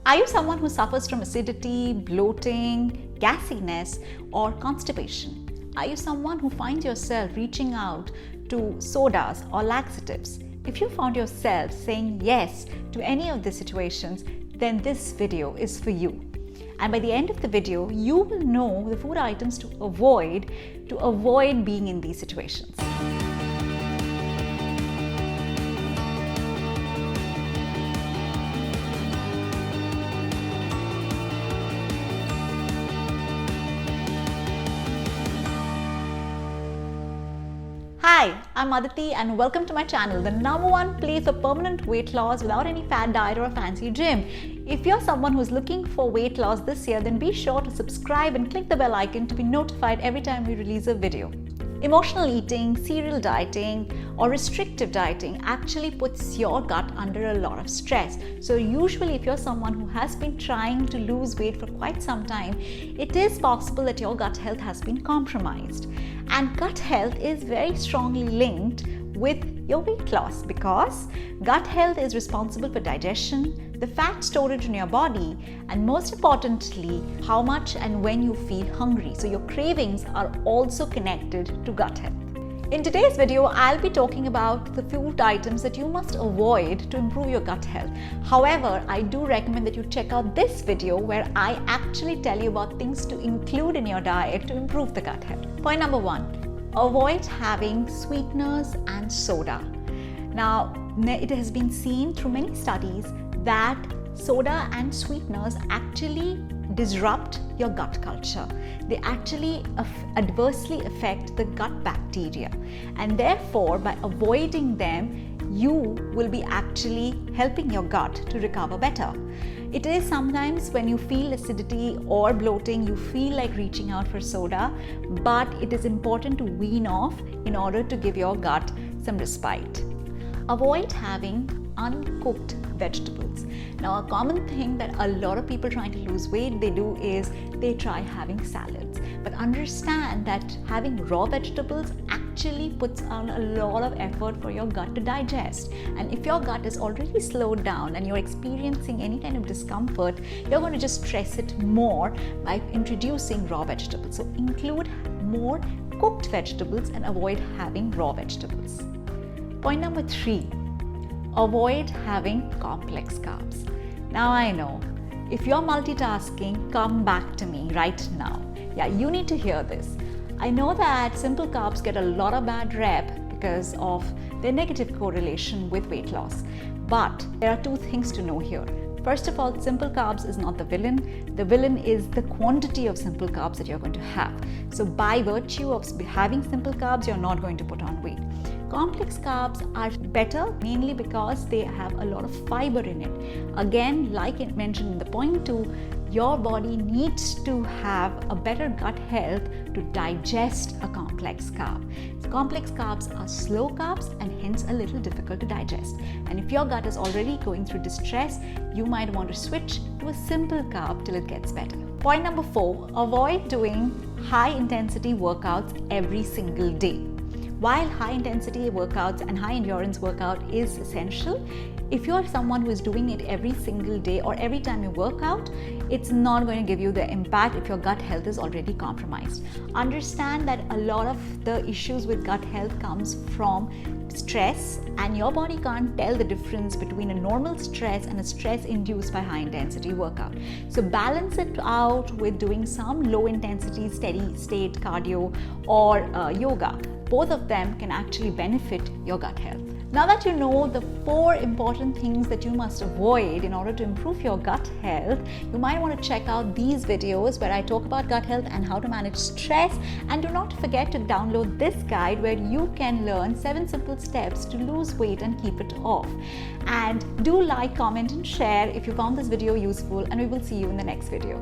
Are you someone who suffers from acidity, bloating, gassiness, or constipation? Are you someone who finds yourself reaching out to sodas or laxatives? If you found yourself saying yes to any of these situations, then this video is for you. And by the end of the video, you will know the food items to avoid being in these situations. Hi, I'm Aditi and welcome to my channel, the #1 place for permanent weight loss without any fad diet or a fancy gym. If you're someone who's looking for weight loss this year, then be sure to subscribe and click the bell icon to be notified every time we release a video. Emotional eating, serial dieting, or restrictive dieting actually puts your gut under a lot of stress. So usually if you're someone who has been trying to lose weight for quite some time, it is possible that your gut health has been compromised. And gut health is very strongly linked with your weight loss because gut health is responsible for digestion, the fat storage in your body, and most importantly, how much and when you feel hungry. So your cravings are also connected to gut health. In today's video, I'll be talking about the food items that you must avoid to improve your gut health. However, I do recommend that you check out this video where I actually tell you about things to include in your diet to improve the gut health. Point number 1, avoid having sweeteners and soda. Now, it has been seen through many studies that soda and sweeteners actually disrupt your gut culture. They actually adversely affect the gut bacteria, and therefore by avoiding them you will be actually helping your gut to recover better. It is sometimes when you feel acidity or bloating, you feel like reaching out for soda, but it is important to wean off in order to give your gut some respite. Avoid having uncooked vegetables. Now, a common thing that a lot of people trying to lose weight they do is they try having salads, but understand that having raw vegetables actually puts on a lot of effort for your gut to digest. And if your gut is already slowed down and you're experiencing any kind of discomfort, you're going to just stress it more by introducing raw vegetables. So include more cooked vegetables and avoid having raw vegetables. Point number 3, avoid having complex carbs. Now I know, if you're multitasking, come back to me right now. Yeah, you need to hear this. I know that simple carbs get a lot of bad rep because of their negative correlation with weight loss. But there are 2 things to know here. First of all, simple carbs is not the villain. The villain is the quantity of simple carbs that you're going to have. So by virtue of having simple carbs, you're not going to put on weight. Complex carbs are better mainly because they have a lot of fiber in it. Again, like it mentioned in the point 2, your body needs to have a better gut health to digest a complex carb. So complex carbs are slow carbs and hence a little difficult to digest. And if your gut is already going through distress, you might want to switch to a simple carb till it gets better. Point number 4, avoid doing high intensity workouts every single day. While high intensity workouts and high endurance workout is essential, if you're someone who is doing it every single day or every time you work out, it's not going to give you the impact if your gut health is already compromised. Understand that a lot of the issues with gut health comes from stress, and your body can't tell the difference between a normal stress and a stress induced by high intensity workout. So balance it out with doing some low intensity steady state cardio or yoga. Both of them can actually benefit your gut health. Now that you know the 4 important things that you must avoid in order to improve your gut health, you might want to check out these videos where I talk about gut health and how to manage stress. And do not forget to download this guide where you can learn 7 simple steps to lose weight and keep it off. And do like, comment and share if you found this video useful, and we will see you in the next video.